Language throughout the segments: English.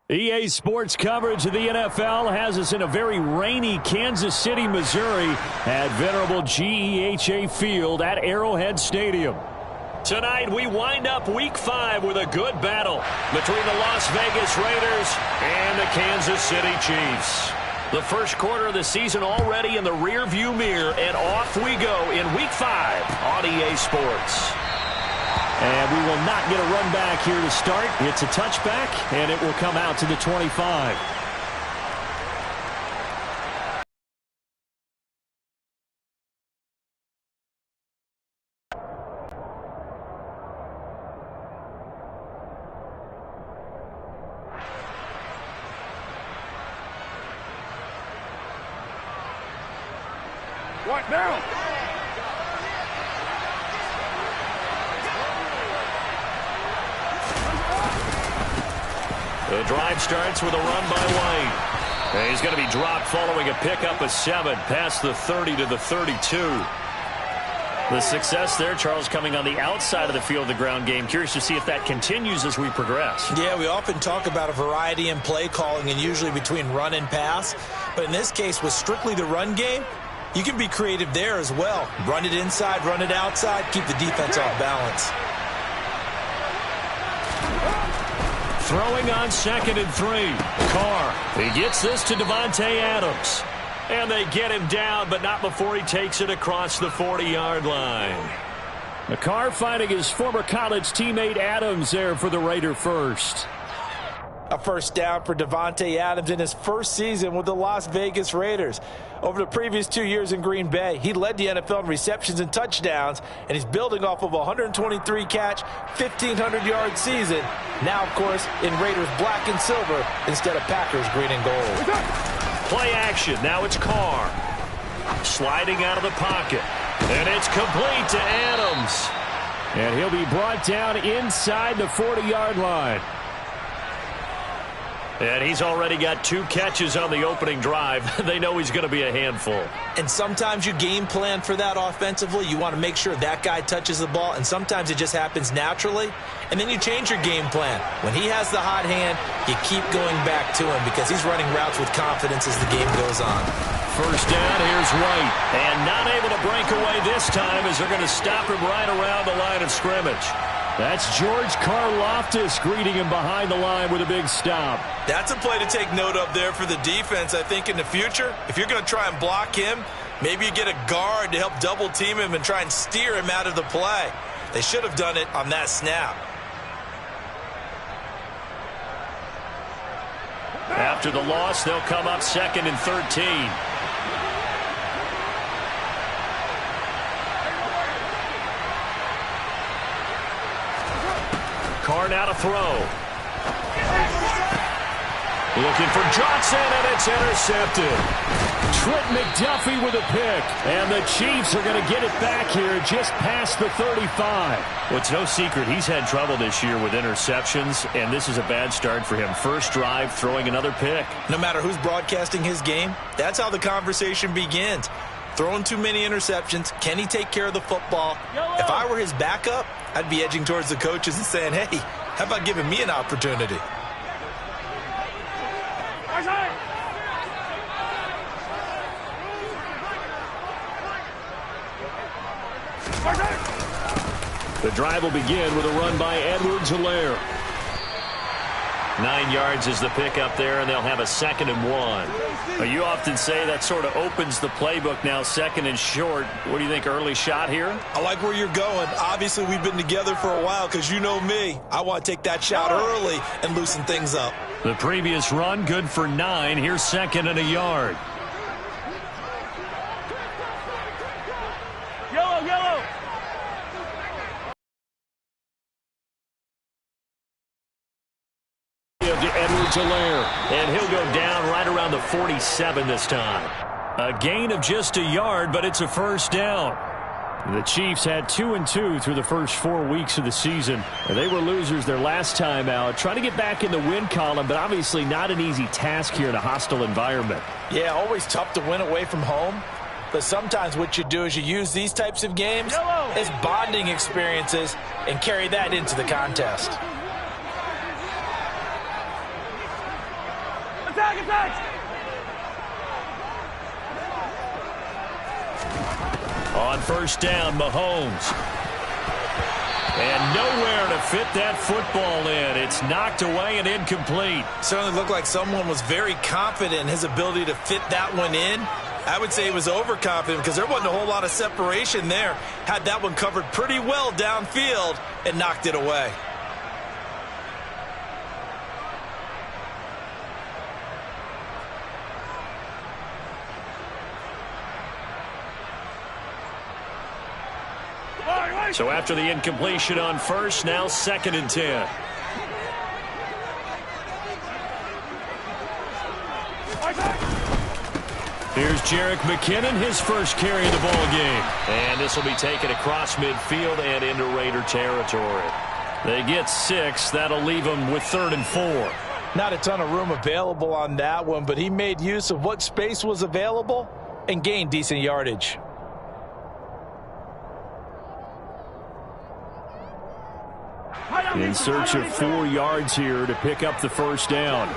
EA Sports coverage of the NFL has us in a very rainy Kansas City, Missouri at venerable GEHA Field at Arrowhead Stadium. Tonight, we wind up Week 5 with a good battle between the Las Vegas Raiders and the Kansas City Chiefs. The first quarter of the season already in the rearview mirror, and off we go in Week 5 on EA Sports. And we will not get a run back here to start. It's a touchback, and it will come out to the 25. What now? The drive starts with a run by White. And he's going to be dropped following a pickup of 7 past the 30 to the 32. The success there, Charles, coming on the outside of the field of the ground game. Curious to see if that continues as we progress. Yeah, we often talk about a variety in play calling and usually between run and pass. But in this case, with strictly the run game, you can be creative there as well. Run it inside, run it outside, keep the defense off balance. Throwing on 2nd and 3. Carr. He gets this to Davante Adams. And they get him down, but not before he takes it across the 40-yard line. Carr finding his former college teammate Adams there for the Raider first. A first down for Davante Adams in his first season with the Las Vegas Raiders. Over the previous 2 years in Green Bay, he led the NFL in receptions and touchdowns, and he's building off of a 123-catch, 1,500-yard season. Now, of course, in Raiders black and silver instead of Packers green and gold. Play action. Now it's Carr. Sliding out of the pocket. And it's complete to Adams. And he'll be brought down inside the 40-yard line. And he's already got 2 catches on the opening drive. They know he's going to be a handful. And sometimes you game plan for that offensively. You want to make sure that guy touches the ball, and sometimes it just happens naturally. And then you change your game plan. When he has the hot hand, you keep going back to him because he's running routes with confidence as the game goes on. First down, here's White. And not able to break away this time as they're going to stop him right around the line of scrimmage. That's George Karlaftis greeting him behind the line with a big stop. That's a play to take note of there for the defense, I think, in the future. If you're going to try and block him, maybe you get a guard to help double team him and try and steer him out of the play. They should have done it on that snap. After the loss, they'll come up 2nd and 13. Carr now to throw. Looking for Johnson, and it's intercepted. Trent McDuffie with a pick. And the Chiefs are going to get it back here just past the 35. Well, it's no secret he's had trouble this year with interceptions, and this is a bad start for him. First drive, throwing another pick. No matter who's broadcasting his game, that's how the conversation begins. Throwing too many interceptions. Can he take care of the football? If I were his backup, I'd be edging towards the coaches and saying, hey, how about giving me an opportunity? The drive will begin with a run by Edwards-Helaire. 9 yards is the pickup there, and they'll have a 2nd and 1. Now, you often say that sort of opens the playbook now, 2nd and short. What do you think, early shot here? I like where you're going. Obviously, we've been together for a while because you know me. I want to take that shot early and loosen things up. The previous run, good for 9. Here's 2nd and a yard. Yellow. To Edwards-Helaire, and he'll go down right around the 47 this time. A gain of just a yard, but it's a first down. The Chiefs had 2-2 through the first 4 weeks of the season. They were losers their last time out, trying to get back in the win column, but obviously not an easy task here in a hostile environment. Yeah, always tough to win away from home. But sometimes what you do is you use these types of games as bonding experiences and carry that into the contest. On first down, Mahomes. And nowhere to fit that football in. It's knocked away and incomplete. Certainly looked like someone was very confident in his ability to fit that one in. I would say he was overconfident because there wasn't a whole lot of separation there. Had that one covered pretty well downfield and knocked it away. So after the incompletion on first, now 2nd and 10. Here's Jerick McKinnon, his first carry of the ball game. And this will be taken across midfield and into Raider territory. They get 6. That'll leave them with 3rd and 4. Not a ton of room available on that one, but he made use of what space was available and gained decent yardage. In search of 4 yards here to pick up the first down.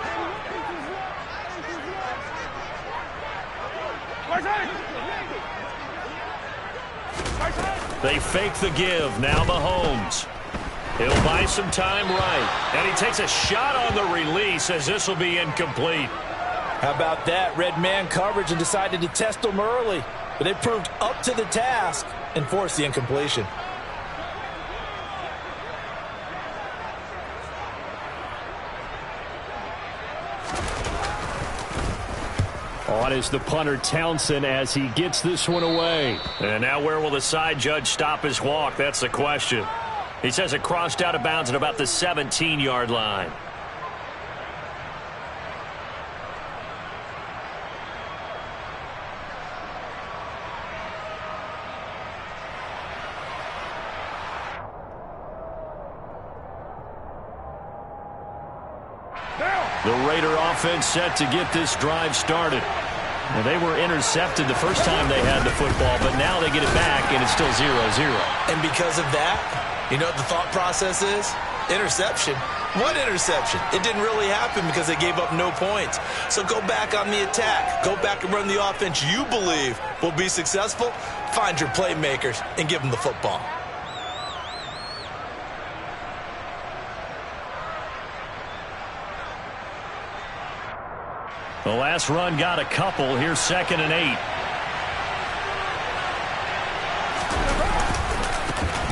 They fake the give. Now Mahomes. He'll buy some time right. And he takes a shot on the release as this will be incomplete. How about that? Red man coverage and decided to test him early. But it proved up to the task and forced the incompletion. On is the punter Townsend as he gets this one away. And now where will the side judge stop his walk? That's the question. He says it crossed out of bounds at about the 17-yard line. The Raider offense set to get this drive started. Well, they were intercepted the first time they had the football, but now they get it back, and it's still 0-0. And because of that, you know what the thought process is? Interception. What interception? It didn't really happen because they gave up no points. So go back on the attack. Go back and run the offense you believe will be successful. Find your playmakers and give them the football. The last run got a couple. Here's 2nd and 8.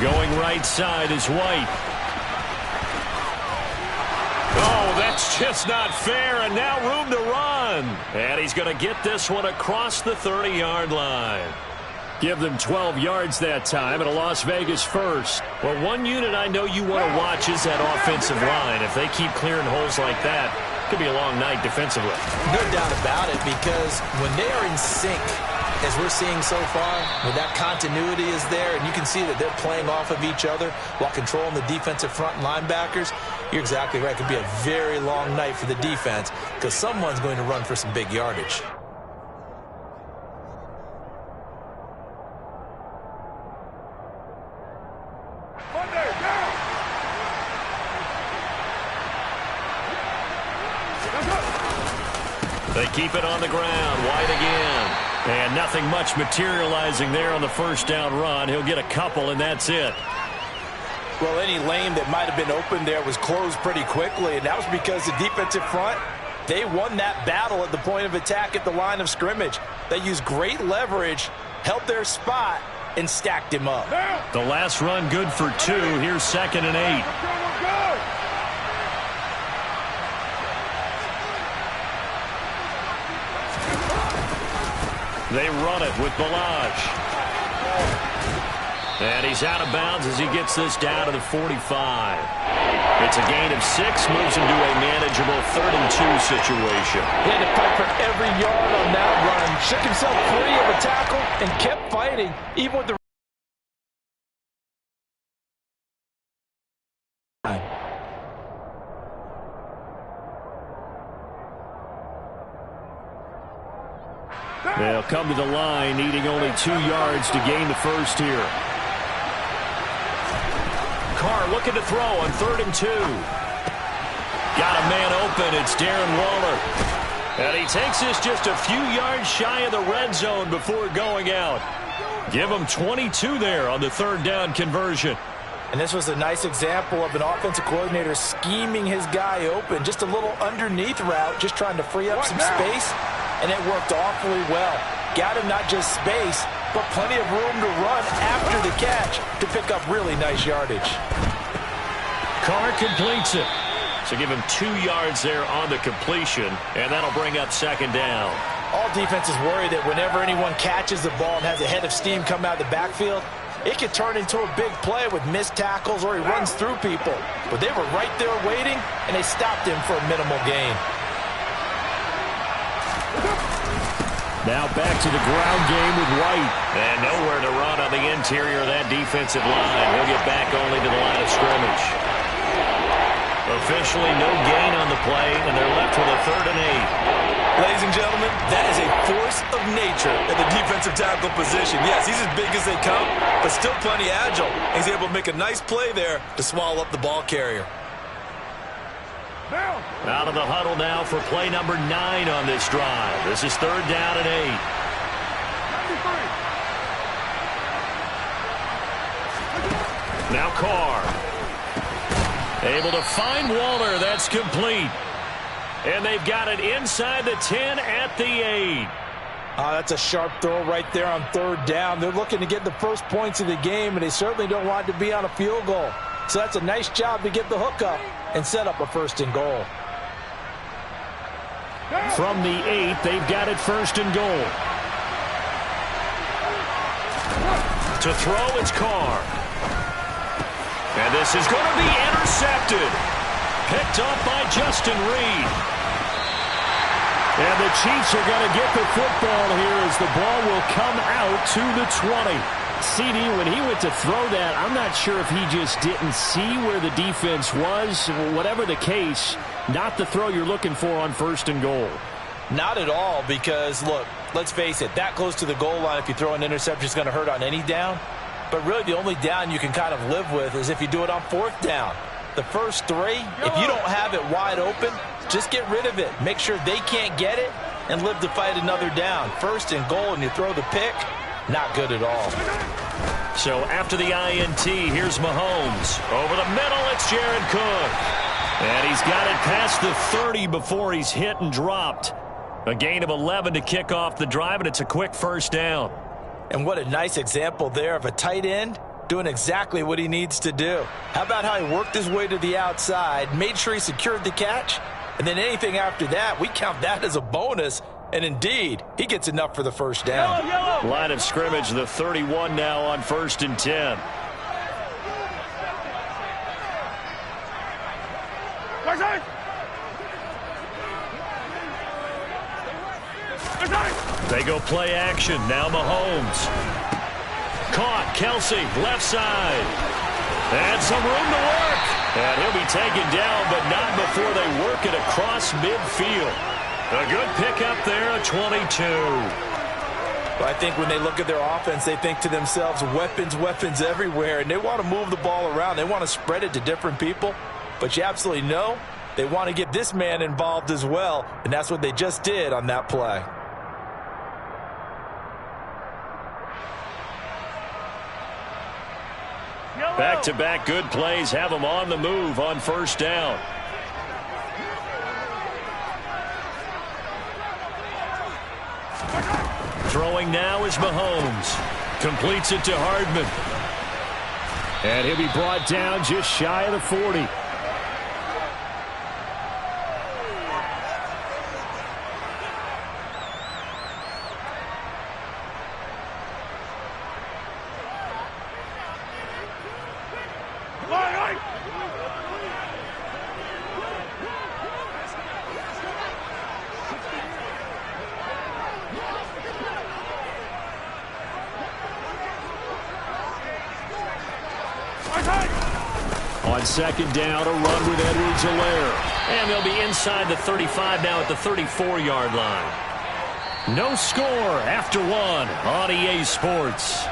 Going right side is White. Oh, that's just not fair, and now room to run. And he's going to get this one across the 30-yard line. Give them 12 yards that time and a Las Vegas first. Well, one unit I know you want to watch is that offensive line. If they keep clearing holes like that, it could be a long night defensively. No doubt about it, because when they are in sync, as we're seeing so far, when that continuity is there and you can see that they're playing off of each other while controlling the defensive front and linebackers, you're exactly right. It could be a very long night for the defense because someone's going to run for some big yardage. They keep it on the ground. White again. And nothing much materializing there on the first down run. He'll get a couple, and that's it. Well, any lane that might have been open there was closed pretty quickly, and that was because the defensive front, they won that battle at the point of attack at the line of scrimmage. They used great leverage, held their spot, and stacked him up. The last run good for 2. Here's 2nd and 8. They run it with Balaj. And he's out of bounds as he gets this down to the 45. It's a gain of 6, moves him to a manageable 3rd and 2 situation. He had to fight for every yard on that run. Shook himself free of a tackle and kept fighting, even with the They'll come to the line, needing only 2 yards to gain the first here. Carr looking to throw on 3rd and 2. Got a man open. It's Darren Waller. And he takes this just a few yards shy of the red zone before going out. Give him 22 there on the third down conversion. And this was a nice example of an offensive coordinator scheming his guy open. Just a little underneath route, just trying to free up some space, and it worked awfully well. Got him not just space, but plenty of room to run after the catch to pick up really nice yardage. Carr completes it. So give him 2 yards there on the completion, and that'll bring up second down. All defenses worry that whenever anyone catches the ball and has a head of steam come out of the backfield, it could turn into a big play with missed tackles or he runs through people. But they were right there waiting, and they stopped him for a minimal gain. Now back to the ground game with White. And nowhere to run on the interior of that defensive line. He'll get back only to the line of scrimmage. Officially no gain on the play, and they're left with a 3rd and 8. Ladies and gentlemen, that is a force of nature at the defensive tackle position. Yes, he's as big as they come, but still plenty agile. He's able to make a nice play there to swallow up the ball carrier. Out of the huddle now for play number 9 on this drive. This is 3rd down and 8. Now Carr. Able to find Waller. That's complete. And they've got it inside the 10 at the 8. That's a sharp throw right there on 3rd down. They're looking to get the first points of the game, and they certainly don't want it to be on a field goal. So that's a nice job to get the hook up and set up a 1st and goal. From the 8, they've got it 1st and goal. To throw, it's Carr. And this is going to be intercepted. Picked up by Justin Reed. And the Chiefs are going to get the football here as the ball will come out to the 20. CD, when he went to throw that, I'm not sure if he just didn't see where the defense was. Whatever the case, not the throw you're looking for on 1st and goal. Not at all, because, look, let's face it, that close to the goal line, if you throw an interception, is going to hurt on any down. But really the only down you can kind of live with is if you do it on 4th down. The first 3, if you don't have it wide open, just get rid of it. Make sure they can't get it and live to fight another down. 1st and goal and you throw the pick, not good at all. So after the INT, here's Mahomes. Over the middle, it's Jared Cook. And he's got it past the 30 before he's hit and dropped. A gain of 11 to kick off the drive, and it's a quick 1st down. And what a nice example there of a tight end doing exactly what he needs to do. How about how he worked his way to the outside, made sure he secured the catch, and then anything after that, we count that as a bonus. And indeed, he gets enough for the 1st down. Line of scrimmage, the 31 now on 1st and 10. They go play action. Now Mahomes. Caught. Kelsey, left side. And some room to work. And he'll be taken down, but not before they work it across midfield. A good pickup there, a 22. But I think when they look at their offense, they think to themselves, weapons, weapons everywhere. And they want to move the ball around. They want to spread it to different people. But you absolutely know they want to get this man involved as well. And that's what they just did on that play. Back-to-back good plays have them on the move on 1st down. Throwing now is Mahomes. Completes it to Hardman. And he'll be brought down just shy of the 40. On 2nd down, a run with Edwards-Helaire. And they'll be inside the 35 now at the 34-yard line. No score after 1 on EA Sports.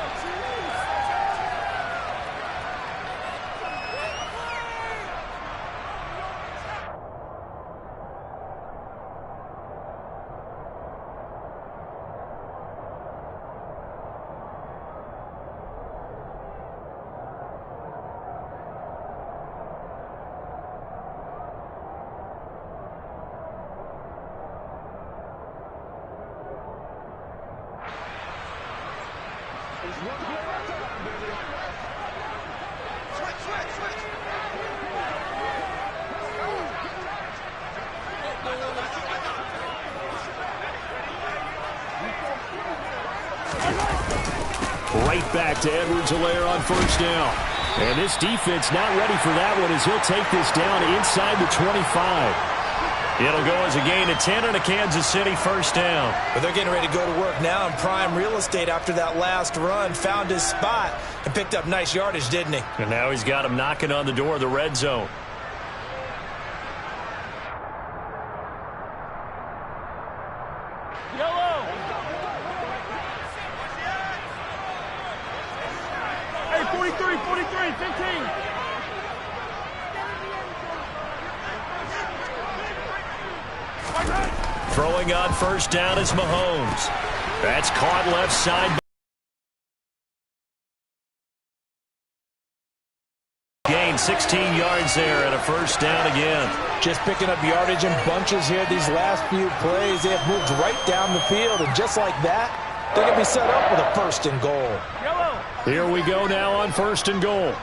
Right back to Edwards-Helaire on first down. And this defense not ready for that one as he'll take this down inside the 25. It'll go as a gain of 10 and a Kansas City first down. But they're getting ready to go to work now in prime real estate after that last run. Found his spot and picked up nice yardage, didn't he? And now he's got him knocking on the door of the red zone. Throwing on first down is Mahomes. That's caught left side. Gain 16 yards there and a first down again. Just picking up yardage in bunches here these last few plays. They have moved right down the field, and just like that, they're going to be set up with a first and goal. Here we go now on first and goal.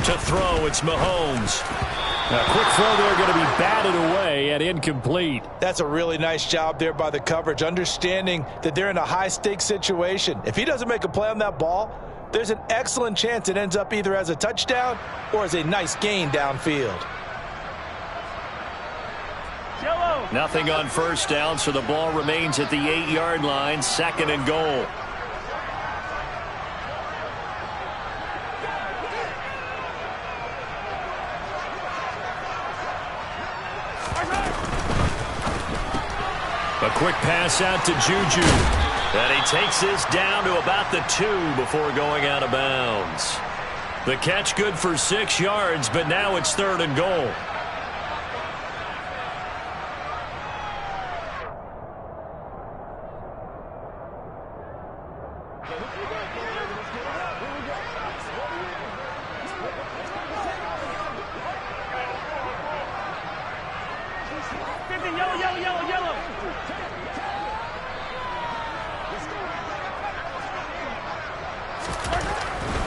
To throw, it's Mahomes. A quick throw there going to be batted away and incomplete. That's a really nice job there by the coverage, understanding that they're in a high-stakes situation. If he doesn't make a play on that ball, there's an excellent chance it ends up either as a touchdown or as a nice gain downfield. Nothing on first down, so the ball remains at the 8-yard line, second and goal. A quick pass out to Juju. And he takes this down to about the 2 before going out of bounds. The catch good for 6 yards, but now it's third and goal.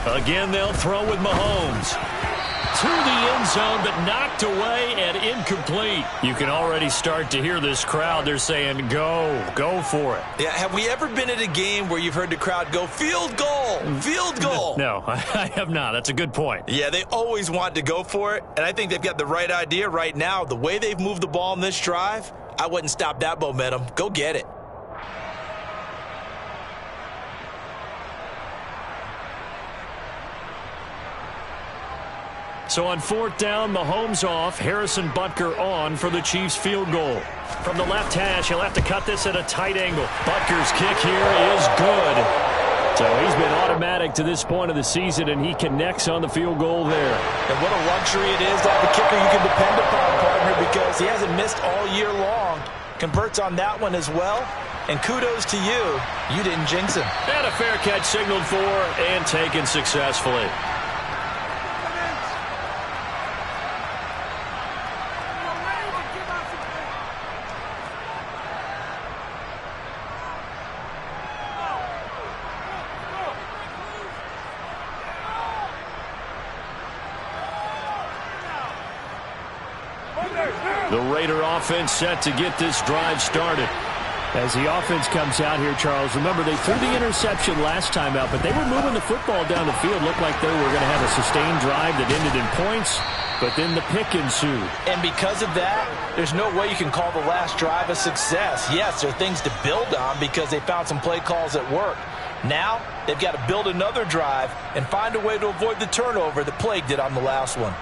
Again, they'll throw with Mahomes. To the end zone, but knocked away and incomplete. You can already start to hear this crowd. They're saying, go for it. Yeah, have we ever been at a game where you've heard the crowd go, field goal, field goal? No, I have not. That's a good point. Yeah, they always want to go for it, and I think they've got the right idea right now. The way they've moved the ball in this drive, I wouldn't stop that momentum. Go get it. So on fourth down, Mahomes off, Harrison Butker on for the Chiefs field goal. From the left hash, he'll have to cut this at a tight angle. Butker's kick here is good. So he's been automatic to this point of the season, and he connects on the field goal there. And what a luxury it is to have a kicker you can depend upon, partner, because he hasn't missed all year long. Converts on that one as well. And kudos to you. You didn't jinx him. And a fair catch signaled for and taken successfully. The Raider offense set to get this drive started. As the offense comes out here, Charles, remember they threw the interception last time out, but they were moving the football down the field. Looked like they were going to have a sustained drive that ended in points, but then the pick ensued. And because of that, there's no way you can call the last drive a success. Yes, there are things to build on because they found some play calls that work. Now, they've got to build another drive and find a way to avoid the turnover that plagued it on the last one.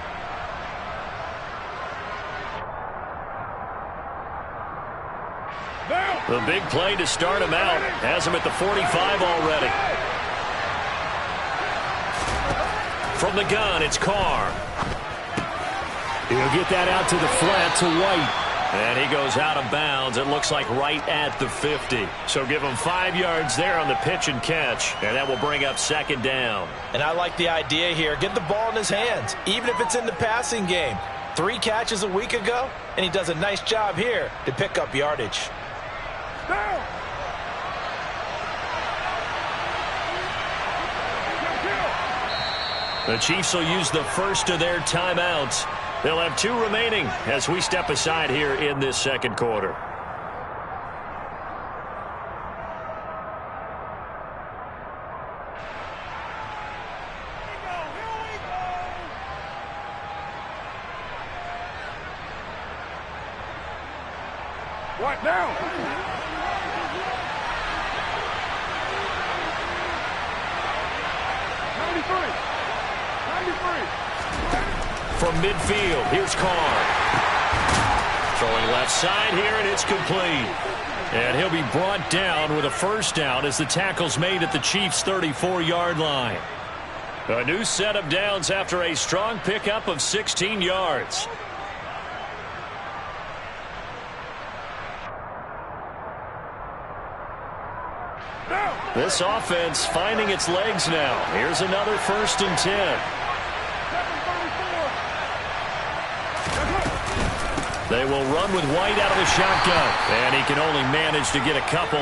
The big play to start him out. Has him at the 45 already. From the gun, it's Carr. He'll get that out to the flat to White. And he goes out of bounds. It looks like right at the 50. So give him 5 yards there on the pitch and catch. And that will bring up second down. And I like the idea here. Get the ball in his hands, even if it's in the passing game. 3 catches a week ago, and he does a nice job here to pick up yardage. The Chiefs will use the first of their timeouts. They'll have 2 remaining as we step aside here in this second quarter. What now? From midfield, here's Carr. Throwing left side here, and it's complete. And he'll be brought down with a first down as the tackle's made at the Chiefs' 34-yard line. A new set of downs after a strong pickup of 16 yards. This offense finding its legs now. Here's another 1st and 10. They will run with White out of the shotgun. And he can only manage to get a couple.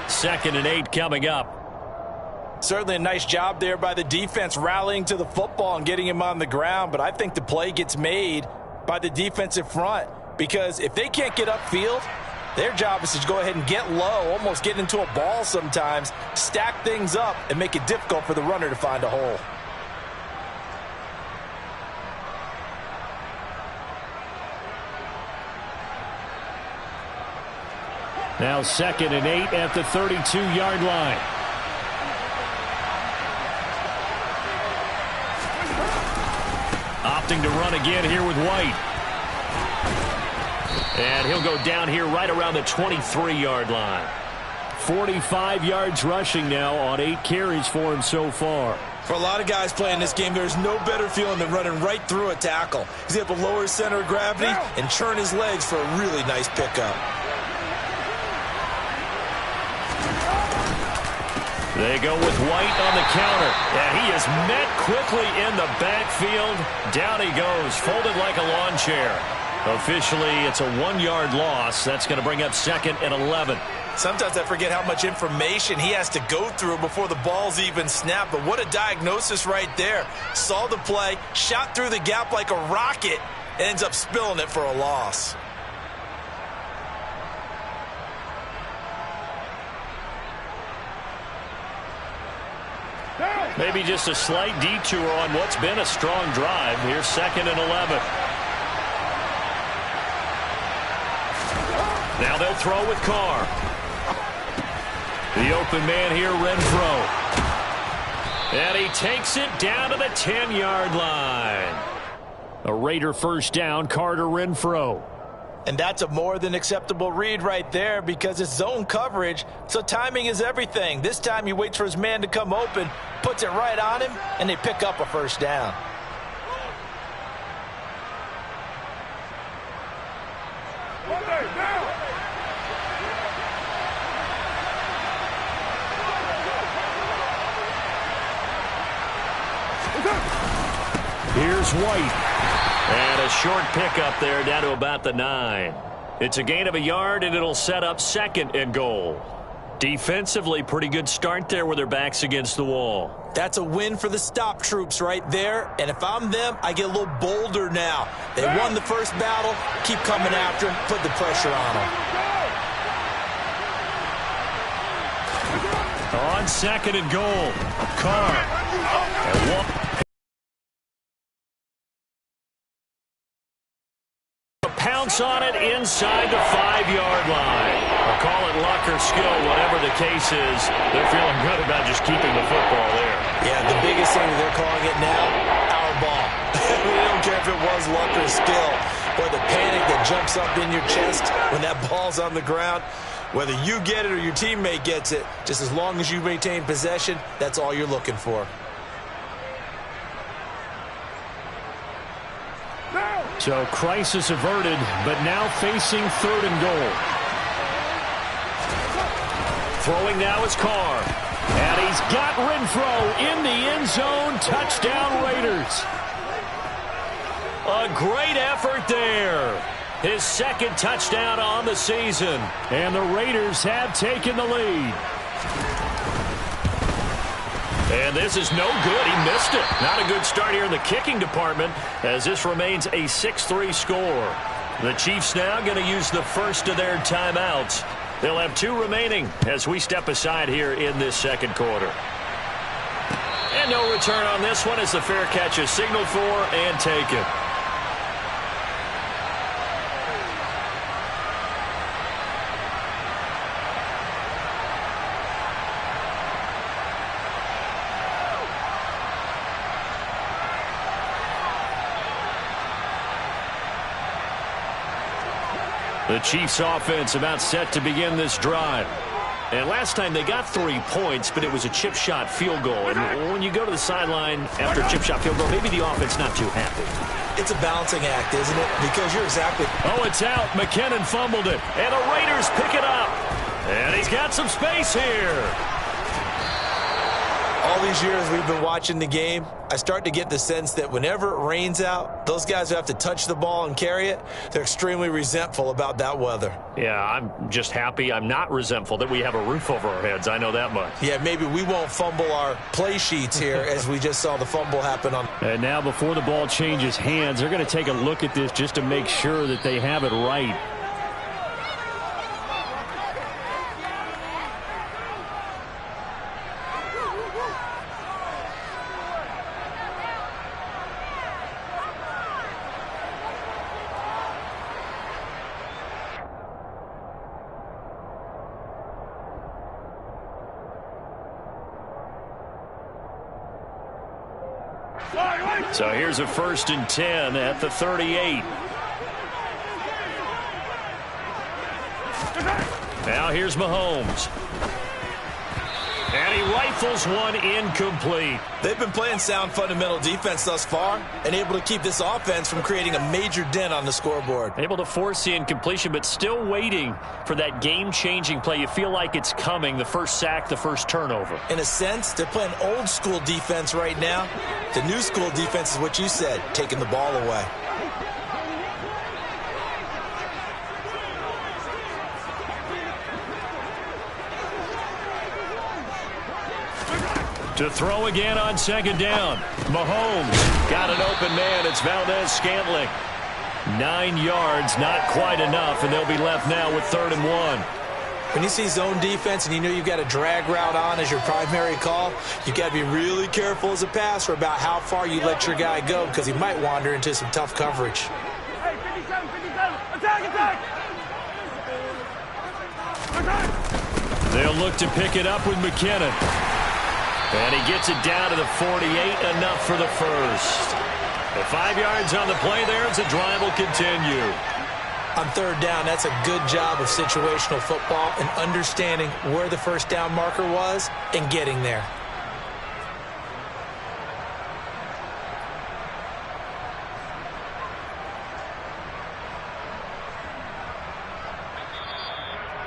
2nd and 8 coming up. Certainly a nice job there by the defense rallying to the football and getting him on the ground. But I think the play gets made by the defensive front. Because if they can't get upfield, their job is to go ahead and get low, almost get into a ball sometimes, stack things up, and make it difficult for the runner to find a hole. Now 2nd and 8 at the 32-yard line. Opting to run again here with White. And he'll go down here right around the 23-yard line. 45 yards rushing now on 8 carries for him so far. For a lot of guys playing this game, there's no better feeling than running right through a tackle. He's able to lower his center of gravity and turn his legs for a really nice pickup. They go with White on the counter, and he is met quickly in the backfield. Down he goes, folded like a lawn chair. Officially, it's a 1-yard loss. That's going to bring up 2nd and 11. Sometimes I forget how much information he has to go through before the ball's even snapped. But what a diagnosis right there. Saw the play, shot through the gap like a rocket, and ends up spilling it for a loss. Maybe just a slight detour on what's been a strong drive. Here's 2nd and 11. Now they'll throw with Carr. The open man here, Renfro. And he takes it down to the 10-yard line. A Raider first down, Carter Renfro. And that's a more than acceptable read right there because it's zone coverage, so timing is everything. This time he waits for his man to come open, puts it right on him, and they pick up a first down. Here's White. And a short pickup there down to about the 9. It's a gain of a yard, and it'll set up 2nd and goal. Defensively, pretty good start there with their backs against the wall. That's a win for the stop troops right there. And if I'm them, I get a little bolder now. They won the first battle. Keep coming after them. Put the pressure on them. On 2nd and goal, Carr. Pounce on it inside the 5-yard line. Or call it luck or skill, whatever the case is. They're feeling good about just keeping the football there. Yeah, the biggest thing that they're calling it now, our ball. They don't care if it was luck or skill. But the panic that jumps up in your chest when that ball's on the ground, whether you get it or your teammate gets it, just as long as you maintain possession, that's all you're looking for. So crisis averted, but now facing 3rd and goal. Throwing now is Carr. And he's got Renfro in the end zone. Touchdown Raiders. A great effort there. His second touchdown on the season. And the Raiders have taken the lead. And this is no good. He missed it. Not a good start here in the kicking department as this remains a 6-3 score. The Chiefs now going to use the first of their timeouts. They'll have 2 remaining as we step aside here in this second quarter. And no return on this one as the fair catch is signaled for and taken. The Chiefs offense about set to begin this drive. And last time they got 3 points, but it was a chip shot field goal. And when you go to the sideline after a chip shot field goal, maybe the offense not too happy. It's a balancing act, isn't it? Because you're exactly... Oh, it's out. McKinnon fumbled it. And the Raiders pick it up. And he's got some space here. All these years we've been watching the game, I start to get the sense that whenever it rains out, those guys who have to touch the ball and carry it, they're extremely resentful about that weather. Yeah, I'm just happy I'm not resentful that we have a roof over our heads. I know that much. Yeah, maybe we won't fumble our play sheets here as we just saw the fumble happen on. And now before the ball changes hands, they're going to take a look at this just to make sure that they have it right. So here's a 1st and 10 at the 38. Now here's Mahomes. And he rifles one incomplete. They've been playing sound fundamental defense thus far and able to keep this offense from creating a major dent on the scoreboard. Able to force the incompletion, but still waiting for that game-changing play. You feel like it's coming, the first sack, the first turnover. In a sense, they're playing old school defense right now. The new school defense is what you said, taking the ball away. To throw again on 2nd down. Mahomes got an open man. It's Valdez-Scantling. 9 yards, not quite enough, and they'll be left now with 3rd and 1. When you see zone defense and you know you've got a drag route on as your primary call, you've got to be really careful as a passer about how far you let your guy go because he might wander into some tough coverage. Hey, 57, 57. Attack! They'll look to pick it up with McKinnon. And he gets it down to the 48, enough for the first. The 5 yards on the play there as the drive will continue. On 3rd down, that's a good job of situational football and understanding where the first down marker was and getting there.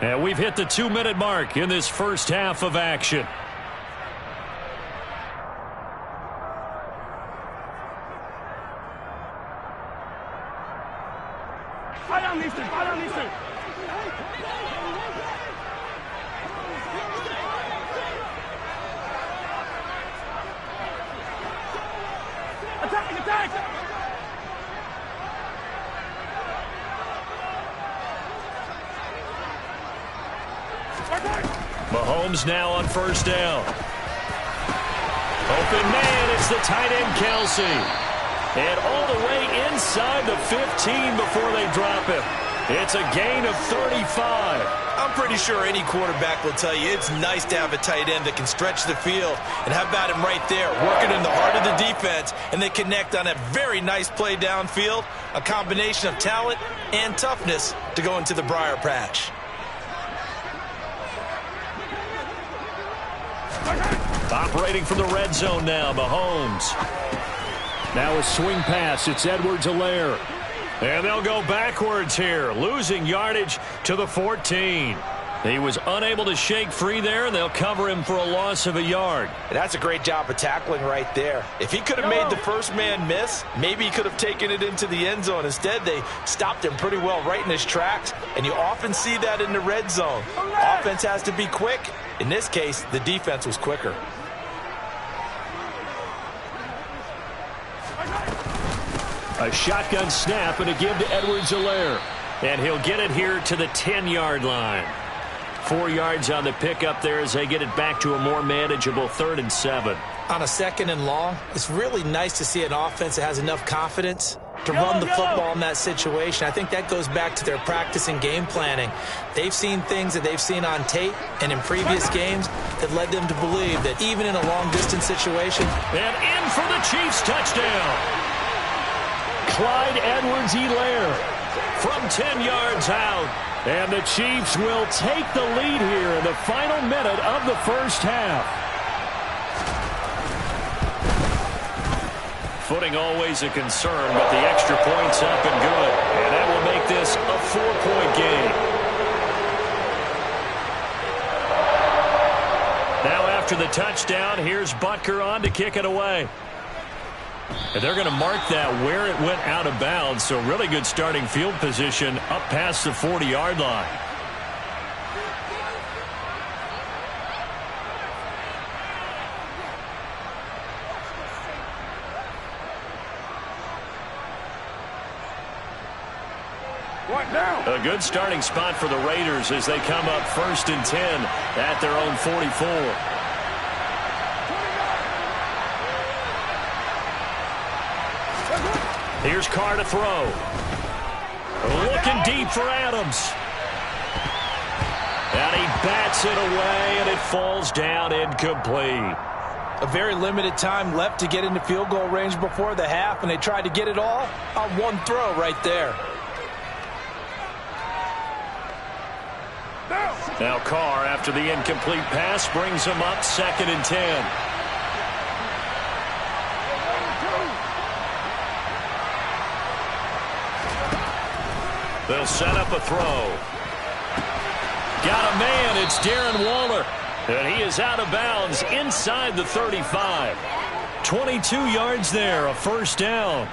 And we've hit the 2-minute mark in this first half of action. Mahomes now on 1st down. Open man, it's the tight end Kelsey. And all the way inside the 15 before they drop him. It's a gain of 35. I'm pretty sure any quarterback will tell you it's nice to have a tight end that can stretch the field. And how about him right there, working in the heart of the defense, and they connect on a very nice play downfield, a combination of talent and toughness to go into the briar patch. Operating from the red zone now, Mahomes. Now a swing pass. It's Edwards-Helaire. And they'll go backwards here, losing yardage to the 14. He was unable to shake free there, and they'll cover him for a loss of a yard. And that's a great job of tackling right there. If he could have made the first man miss, maybe he could have taken it into the end zone. Instead, they stopped him pretty well right in his tracks, and you often see that in the red zone. Offense has to be quick. In this case, the defense was quicker. A shotgun snap and a give to Edwards-Helaire. And he'll get it here to the 10-yard line. 4 yards on the pickup there as they get it back to a more manageable 3rd and 7. On a 2nd and long, it's really nice to see an offense that has enough confidence to run the football in that situation. I think that goes back to their practice and game planning. They've seen things that they've seen on tape and in previous games that led them to believe that even in a long-distance situation. And in for the Chiefs touchdown. Clyde Edwards-Helaire from 10 yards out. And the Chiefs will take the lead here in the final minute of the first half. Footing always a concern, but the extra point's up and good. And that will make this a 4-point game. Now after the touchdown, here's Butker on to kick it away. And they're going to mark that where it went out of bounds. So really good starting field position up past the 40-yard line. A good starting spot for the Raiders as they come up 1st and 10 at their own 44. Here's Carr to throw. Looking deep for Adams. And he bats it away, and it falls down incomplete. A very limited time left to get into field goal range before the half, and they tried to get it all on one throw right there. Now Carr, after the incomplete pass, brings him up 2nd and 10. They'll set up a throw. Got a man. It's Darren Waller. And he is out of bounds inside the 35. 22 yards there, a 1st down.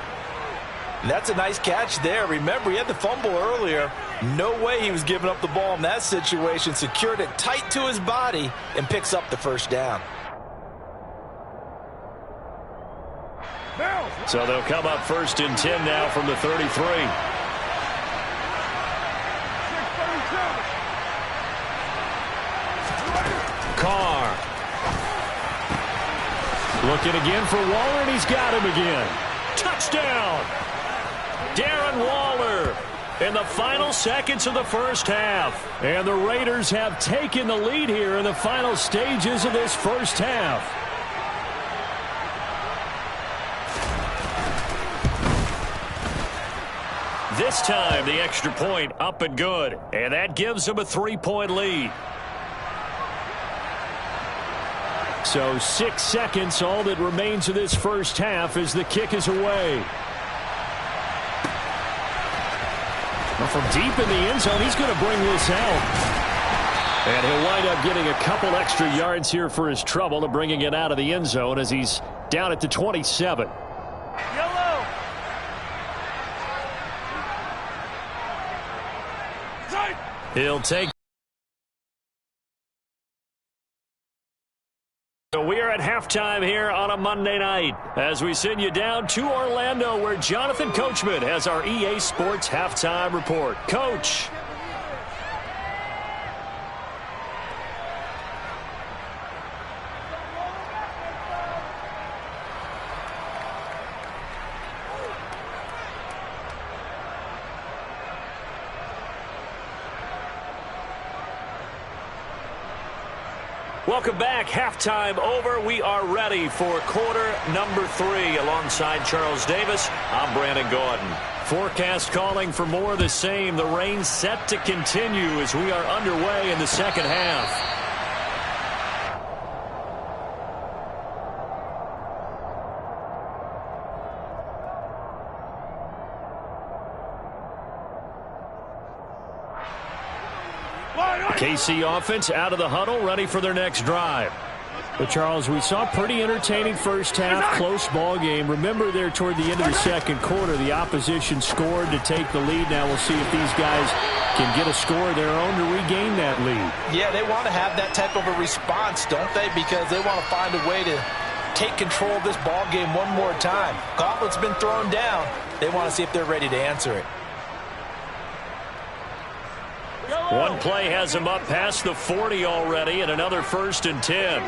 That's a nice catch there. Remember, he had the fumble earlier. No way he was giving up the ball in that situation. Secured it tight to his body and picks up the 1st down. So they'll come up 1st and 10 now from the 33. Carr. Looking again for Waller, and he's got him again. Touchdown! Darren Waller in the final seconds of the first half. And the Raiders have taken the lead here in the final stages of this first half. This time, the extra point up and good. And that gives them a 3-point lead. So 6 seconds, all that remains of this first half as the kick is away. Well, from deep in the end zone, he's going to bring this out. And he'll wind up getting a couple extra yards here for his trouble to bringing it out of the end zone as he's down at the 27. Yellow. He'll take. So we are at halftime here on a Monday night as we send you down to Orlando where Jonathan Coachman has our EA Sports halftime report. Coach. Welcome back. Halftime over. We are ready for quarter number 3. Alongside Charles Davis, I'm Brandon Gordon. Forecast calling for more of the same. The rain set to continue as we are underway in the second half. KC offense out of the huddle, ready for their next drive. But, Charles, we saw pretty entertaining first half, close ball game. Remember there toward the end of the second quarter, the opposition scored to take the lead. Now we'll see if these guys can get a score of their own to regain that lead. Yeah, they want to have that type of a response, don't they? Because they want to find a way to take control of this ball game one more time. Gauntlet's been thrown down. They want to see if they're ready to answer it. One play has him up past the 40 already, and another 1st and 10.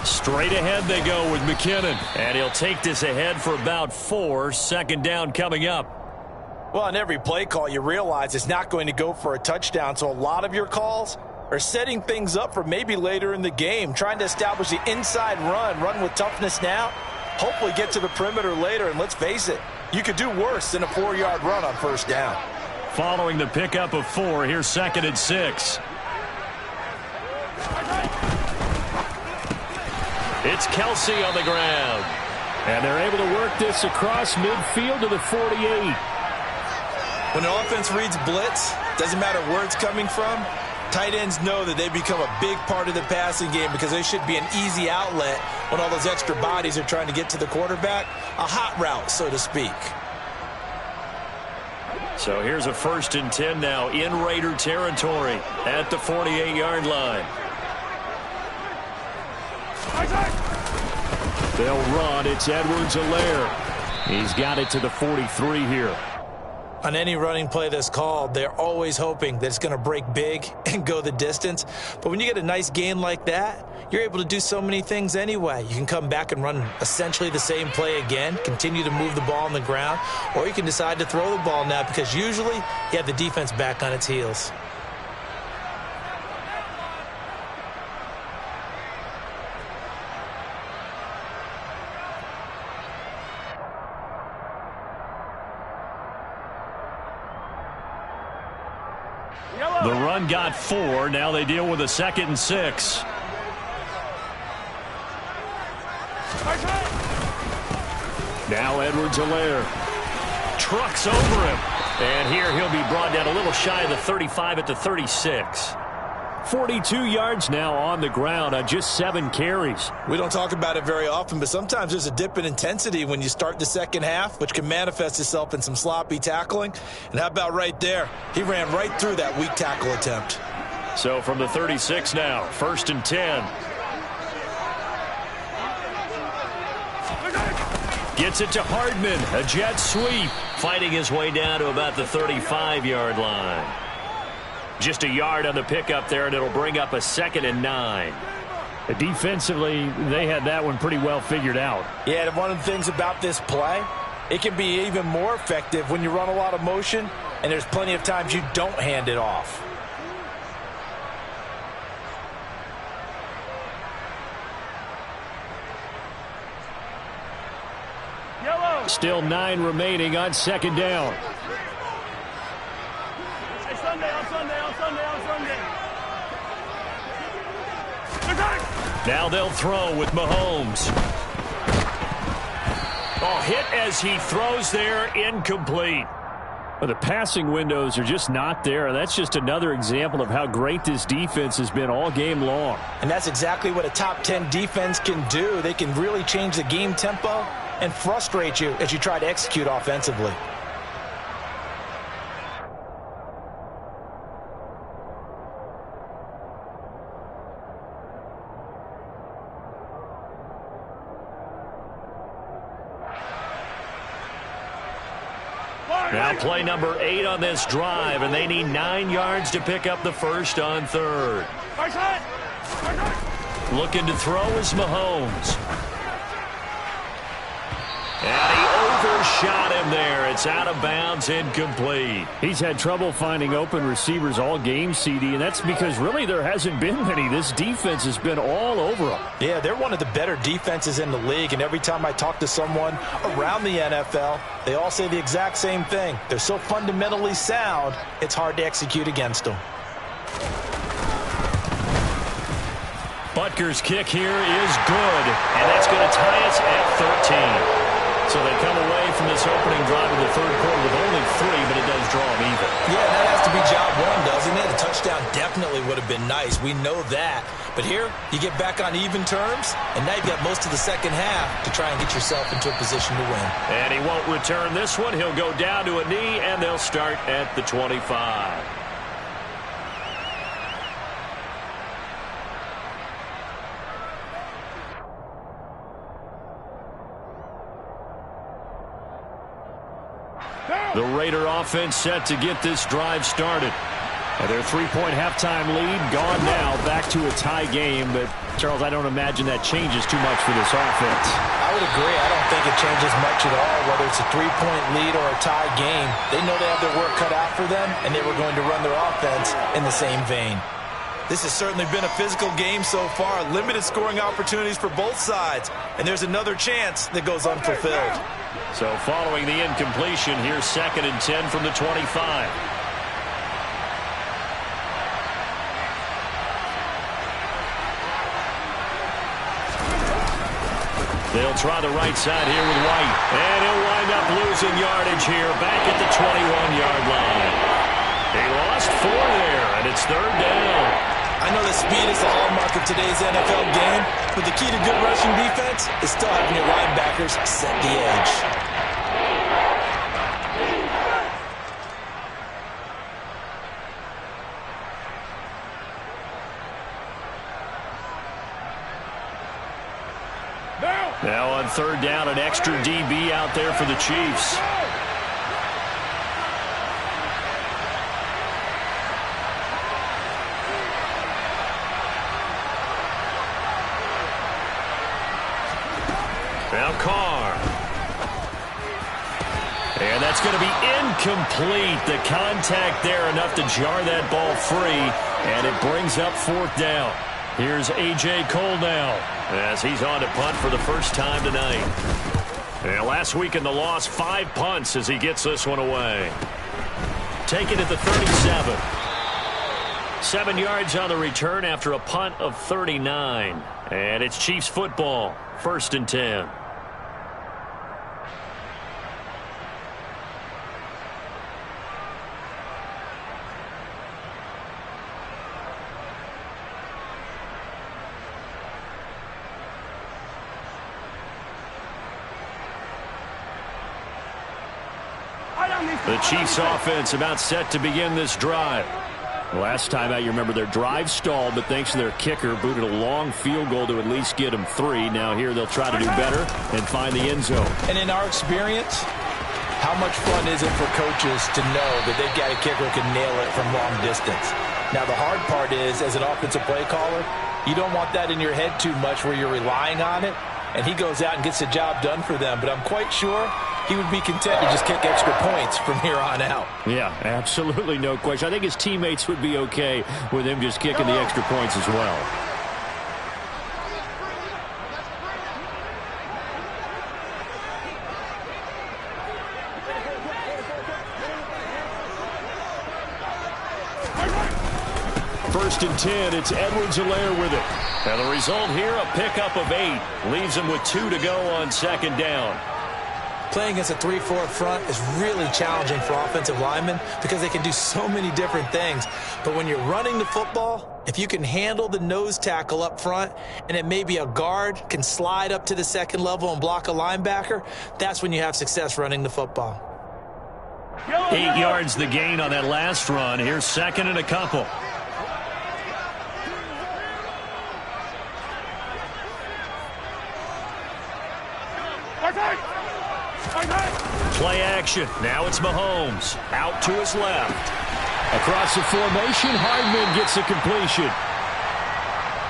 Straight ahead they go with McKinnon. And he'll take this ahead for about 4. 2nd down coming up. Well, on every play call, you realize it's not going to go for a touchdown. So a lot of your calls are setting things up for maybe later in the game, trying to establish the inside run with toughness now, hopefully get to the perimeter later. And let's face it, you could do worse than a 4-yard run on 1st down. Following the pickup of 4, here's 2nd and 6. It's Kelsey on the ground. And they're able to work this across midfield to the 48. When an offense reads blitz, doesn't matter where it's coming from, tight ends know that they become a big part of the passing game because they should be an easy outlet when all those extra bodies are trying to get to the quarterback. A hot route, so to speak. So here's a 1st and 10 now in Raider territory at the 48-yard line. They'll run. It's Edwards-Helaire. He's got it to the 43 here. On any running play that's called, they're always hoping that it's going to break big and go the distance. But when you get a nice gain like that, you're able to do so many things anyway. You can come back and run essentially the same play again, continue to move the ball on the ground, or you can decide to throw the ball now because usually you have the defense back on its heels. The run got 4. Now they deal with a 2nd and 6. Now Edwards-Helaire trucks over him. And here he'll be brought down a little shy of the 35 at the 36. 42 yards now on the ground on just 7 carries. We don't talk about it very often, but sometimes there's a dip in intensity when you start the second half, which can manifest itself in some sloppy tackling. And how about right there? He ran right through that weak tackle attempt. So from the 36 now, 1st and 10. Gets it to Hardman, a jet sweep, fighting his way down to about the 35-yard line. Just a yard on the pickup there, and it'll bring up a 2nd and 9. Defensively, they had that one pretty well figured out. Yeah, and one of the things about this play, it can be even more effective when you run a lot of motion, and there's plenty of times you don't hand it off. Still 9 remaining on 2nd down. Now they'll throw with Mahomes. Oh, hit as he throws there, incomplete. Well, the passing windows are just not there. That's just another example of how great this defense has been all game long. And that's exactly what a top 10 defense can do. They can really change the game tempo and frustrate you as you try to execute offensively. Now play number 8 on this drive, and they need 9 yards to pick up the first on 3rd. Looking to throw is Mahomes. And he overshot him there. It's out of bounds, incomplete. He's had trouble finding open receivers all game, CD, and that's because really there hasn't been many. This defense has been all over them. Yeah, they're one of the better defenses in the league, and every time I talk to someone around the NFL, they all say the exact same thing. They're so fundamentally sound, it's hard to execute against them. Butker's kick here is good, and that's going to tie us at 13. So they come away from this opening drive in the third quarter with only 3, but it does draw them even. Yeah, that has to be job one, doesn't it? A touchdown definitely would have been nice. We know that. But here, you get back on even terms, and now you've got most of the second half to try and get yourself into a position to win. And he won't return this one. He'll go down to a knee, and they'll start at the 25. The Raider offense set to get this drive started. And their 3-point halftime lead gone now, back to a tie game. But, Charles, I don't imagine that changes too much for this offense. I would agree. I don't think it changes much at all, whether it's a 3-point lead or a tie game. They know they have their work cut out for them, and they were going to run their offense in the same vein. This has certainly been a physical game so far. Limited scoring opportunities for both sides. And there's another chance that goes unfulfilled. So following the incompletion, here's 2nd and 10 from the 25. They'll try the right side here with White. And he'll wind up losing yardage here back at the 21-yard line. He lost 4 there, and it's 3rd down. I know that speed is the hallmark of today's NFL game, but the key to good rushing defense is still having your linebackers set the edge. Now on 3rd down, an extra DB out there for the Chiefs. Now Carr. And that's going to be incomplete. The contact there enough to jar that ball free. And it brings up 4th down. Here's A.J. Cole now as he's on to punt for the first time tonight. And last week in the loss, 5 punts as he gets this one away. Taken at the 37. 7 yards on the return after a punt of 39. And it's Chiefs football, 1st and 10. The Chiefs offense about set to begin this drive. Last time out, you remember their drive stalled, but thanks to their kicker, booted a long field goal to at least get them 3. Now here they'll try to do better and find the end zone. And in our experience, how much fun is it for coaches to know that they've got a kicker who can nail it from long distance? Now the hard part is, as an offensive play caller, you don't want that in your head too much where you're relying on it, and he goes out and gets the job done for them. But I'm quite sure he would be content to just kick extra points from here on out. Yeah, absolutely no question. I think his teammates would be okay with him just kicking the extra points as well. First and 10, it's Edwards-Helaire with it. And the result here, a pickup of 8. Leaves him with 2 to go on 2nd down. Playing against a 3-4 front is really challenging for offensive linemen because they can do so many different things. But when you're running the football, if you can handle the nose tackle up front and it may be a guard can slide up to the 2nd level and block a linebacker, that's when you have success running the football. 8 yards the gain on that last run. Here's 2nd and a couple. Play action. Now it's Mahomes. Out to his left. Across the formation, Hardman gets a completion.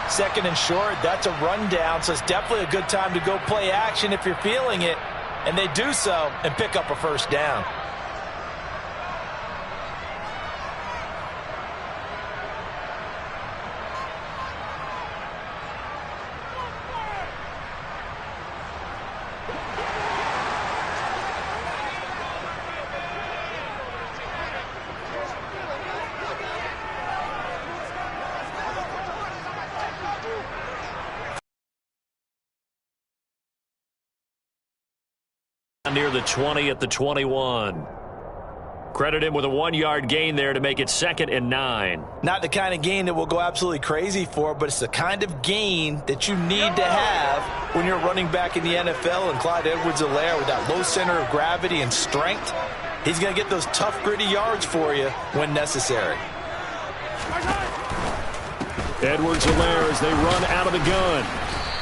2nd and short, that's a rundown, so it's definitely a good time to go play action if you're feeling it. And they do so and pick up a 1st down. near the 20 at the 21. Credit him with a 1-yard gain there to make it 2nd and 9. Not the kind of gain that we'll go absolutely crazy for, but it's the kind of gain that you need to have when you're running back in the NFL. And Clyde Edwards-Helaire, with that low center of gravity and strength, he's going to get those tough, gritty yards for you when necessary. Edwards-Helaire as they run out of the gun.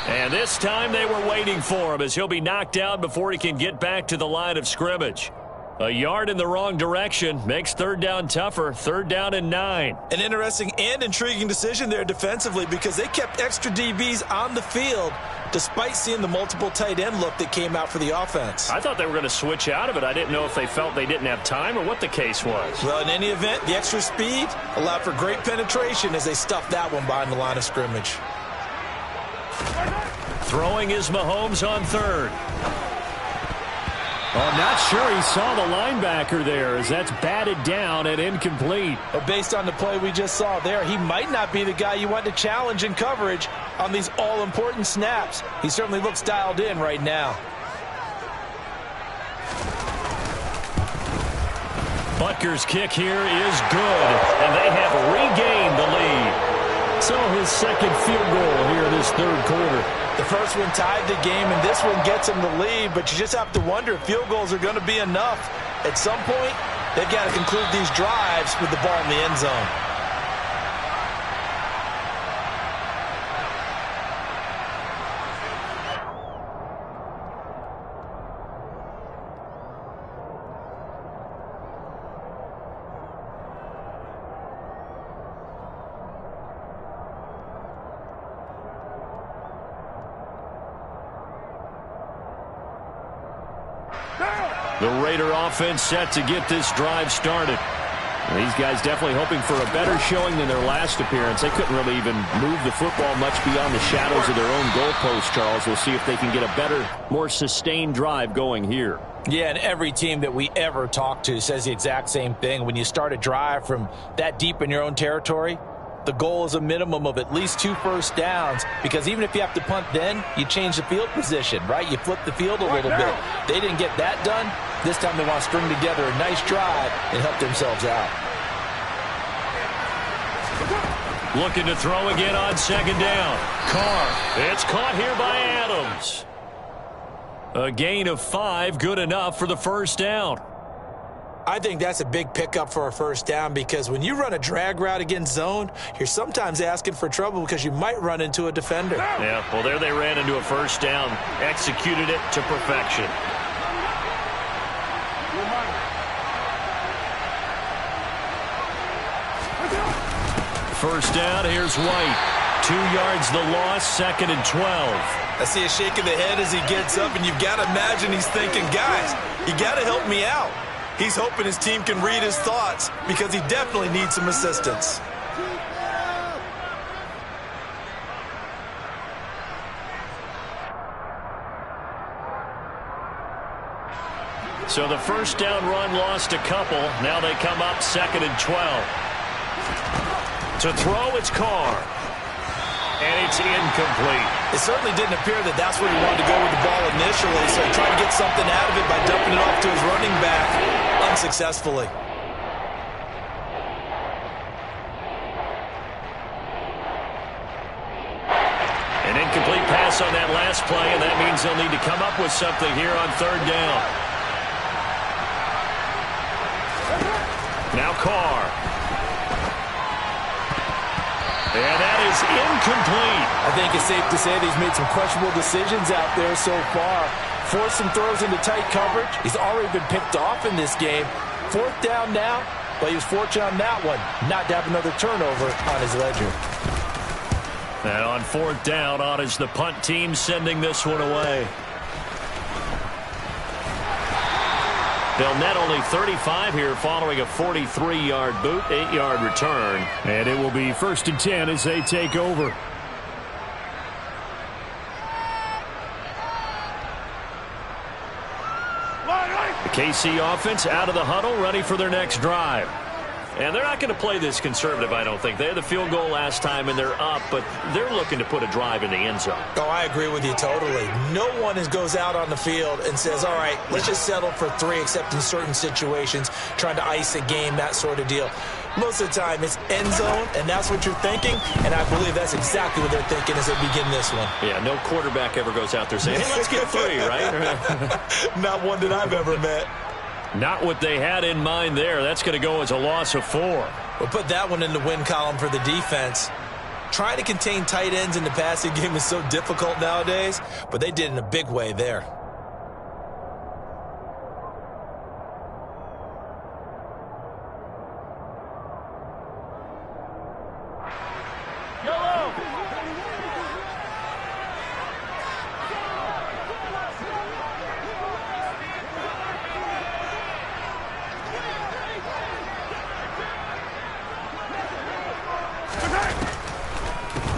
And this time they were waiting for him as he'll be knocked down before he can get back to the line of scrimmage. A yard in the wrong direction makes 3rd down tougher. 3rd down and 9. An interesting and intriguing decision there defensively because they kept extra DBs on the field despite seeing the multiple tight end look that came out for the offense. I thought they were going to switch out of it. I didn't know if they felt they didn't have time or what the case was. Well, in any event, the extra speed allowed for great penetration as they stuffed that one behind the line of scrimmage. Throwing is Mahomes on 3rd. I'm not sure he saw the linebacker there as that's batted down and incomplete. But based on the play we just saw there, he might not be the guy you want to challenge in coverage on these all-important snaps. He certainly looks dialed in right now. Butker's kick here is good, and they have regained the lead. So his 2nd field goal here in this 3rd quarter. The first one tied the game, and this one gets him the lead, but you just have to wonder if field goals are going to be enough. At some point, they've got to conclude these drives with the ball in the end zone. The Raider offense set to get this drive started. These guys definitely hoping for a better showing than their last appearance. They couldn't really even move the football much beyond the shadows of their own goalpost, Charles. We'll see if they can get a better, more sustained drive going here. Yeah, and every team that we ever talk to says the exact same thing. When you start a drive from that deep in your own territory, the goal is a minimum of at least 2 first downs, because even if you have to punt then, you change the field position, right? You flip the field a little bit. They didn't get that done. This time they want to string together a nice drive and help themselves out. Looking to throw again on 2nd down. Carr. It's caught here by Adams. A gain of 5, good enough for the 1st down. I think that's a big pickup for a 1st down because when you run a drag route against zone, you're sometimes asking for trouble because you might run into a defender. Yeah, well, there they ran into a 1st down. Executed it to perfection. First down, here's White. 2 yards the loss, 2nd and 12. I see a shake of the head as he gets up, and you've got to imagine he's thinking, guys, you got to help me out. He's hoping his team can read his thoughts because he definitely needs some assistance. So the 1st down run lost a couple. Now they come up 2nd and 12. To throw, it's Carr. And it's incomplete. It certainly didn't appear that that's where he wanted to go with the ball initially, so he tried to get something out of it by dumping it off to his running back unsuccessfully. An incomplete pass on that last play, and that means they'll need to come up with something here on 3rd down. Now Carr. And that is incomplete. I think it's safe to say that he's made some questionable decisions out there so far. Forced some throws into tight coverage. He's already been picked off in this game. 4th down now, but he was fortunate on that one not to have another turnover on his ledger. And on 4th down, on is the punt team sending this one away. They'll net only 35 here following a 43-yard boot, 8-yard return. And it will be 1st and 10 as they take over. The KC offense out of the huddle, ready for their next drive. And they're not going to play this conservative, I don't think. They had the field goal last time, and they're up, but they're looking to put a drive in the end zone. Oh, I agree with you totally. No one goes out on the field and says, all right, let's just settle for 3, except in certain situations, trying to ice a game, that sort of deal. Most of the time, it's end zone, and that's what you're thinking, and I believe that's exactly what they're thinking as they begin this one. Yeah, no quarterback ever goes out there saying, hey, let's get 3, right? Not one that I've ever met. Not what they had in mind there. That's going to go as a loss of 4. We'll put that one in the win column for the defense. Trying to contain tight ends in the passing game is so difficult nowadays, but they did in a big way there.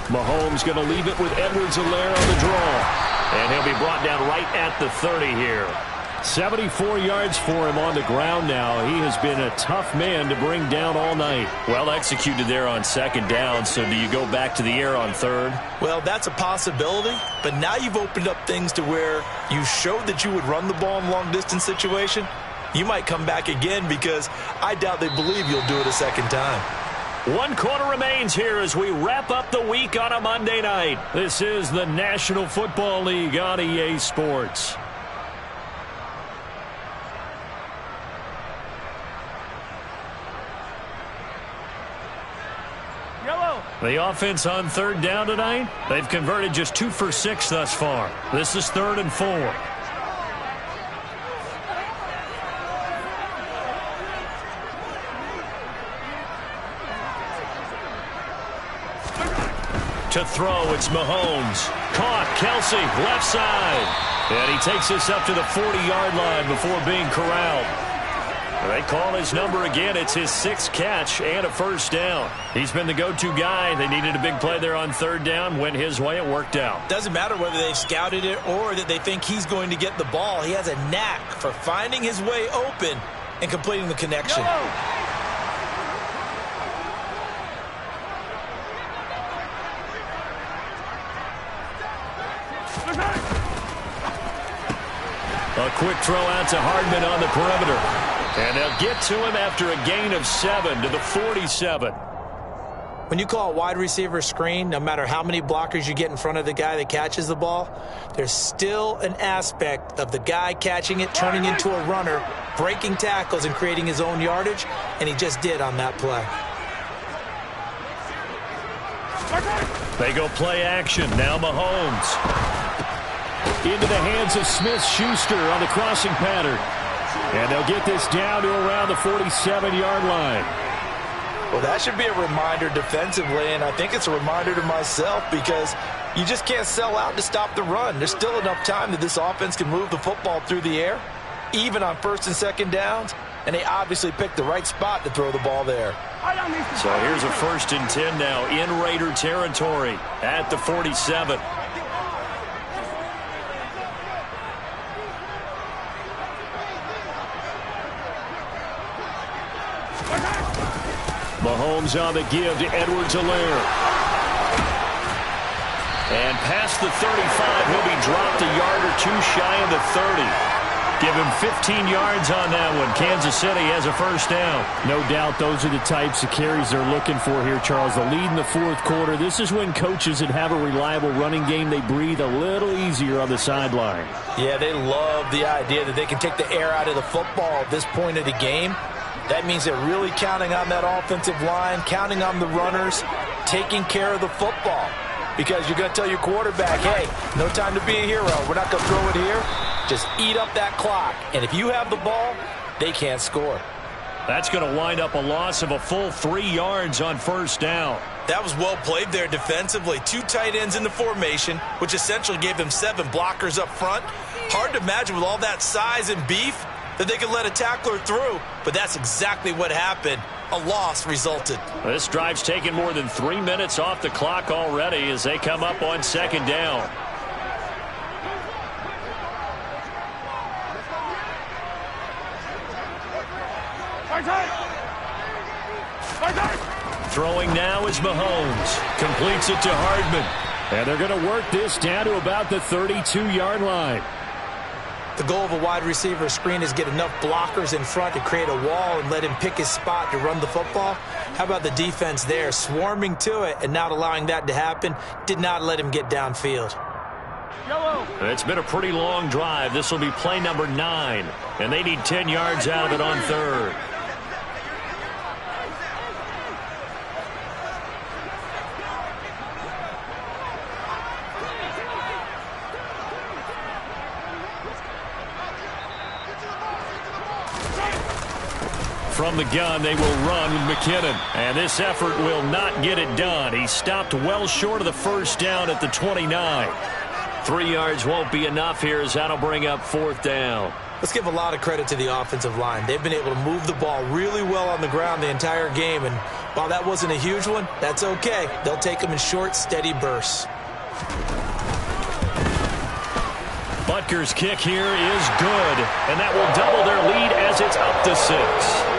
Mahomes going to leave it with Edwards-Helaire on the draw. And he'll be brought down right at the 30 here. 74 yards for him on the ground now. He has been a tough man to bring down all night. Well executed there on 2nd down. So do you go back to the air on 3rd? Well, that's a possibility. But now you've opened up things to where you showed that you would run the ball in long-distance situation. You might come back again because I doubt they believe you'll do it a 2nd time. 1 quarter remains here as we wrap up the week on a Monday night. This is the National Football League on EA Sports. Yellow. The offense on 3rd down tonight, they've converted just 2 for 6 thus far. This is 3rd and 4. To throw, it's Mahomes. Caught, Kelsey, left side. And he takes this up to the 40-yard line before being corralled. They call his number again. It's his 6th catch and a 1st down. He's been the go-to guy. They needed a big play there on 3rd down. Went his way. It worked out. Doesn't matter whether they've scouted it or that they think he's going to get the ball. He has a knack for finding his way open and completing the connection. Yellow. A quick throw out to Hardman on the perimeter. And they'll get to him after a gain of 7 to the 47. When you call a wide receiver screen, no matter how many blockers you get in front of the guy that catches the ball, there's still an aspect of the guy catching it, turning into a runner, breaking tackles and creating his own yardage, and he just did on that play. They go play action. Now Mahomes. Into the hands of Smith-Schuster on the crossing pattern. And they'll get this down to around the 47-yard line. Well, that should be a reminder defensively, and I think it's a reminder to myself because you just can't sell out to stop the run. There's still enough time that this offense can move the football through the air, even on 1st and 2nd downs, and they obviously picked the right spot to throw the ball there. So here's a 1st and 10 now in Raider territory at the 47. Mahomes on the give to Edwards-Helaire. And past the 35, he'll be dropped a yard or 2 shy of the 30. Give him 15 yards on that one. Kansas City has a 1st down. No doubt those are the types of carries they're looking for here, Charles. The lead in the 4th quarter. This is when coaches that have a reliable running game, they breathe a little easier on the sideline. Yeah, they love the idea that they can take the air out of the football at this point of the game. That means they're really counting on that offensive line, counting on the runners, taking care of the football. Because you're going to tell your quarterback, hey, no time to be a hero. We're not going to throw it here. Just eat up that clock. And if you have the ball, they can't score. That's going to wind up a loss of a full 3 yards on 1st down. That was well played there defensively. 2 tight ends in the formation, which essentially gave them 7 blockers up front. Hard to imagine with all that size and beef that they could let a tackler through, but that's exactly what happened. A loss resulted. This drive's taken more than 3 minutes off the clock already as they come up on 2nd down. Throwing now is Mahomes. Completes it to Hardman. And they're going to work this down to about the 32-yard line. The goal of a wide receiver screen is get enough blockers in front to create a wall and let him pick his spot to run the football. How about the defense there, swarming to it and not allowing that to happen? Did not let him get downfield. It's been a pretty long drive. This will be play number 9, and they need 10 yards out of it on third. From the gun, they will run with McKinnon. And this effort will not get it done. He stopped well short of the first down at the 29. 3 yards won't be enough here as that'll bring up fourth down. Let's give a lot of credit to the offensive line. They've been able to move the ball really well on the ground the entire game. And while that wasn't a huge one, that's okay. They'll take them in short, steady bursts. Butker's kick here is good. And that will double their lead as it's up to 6.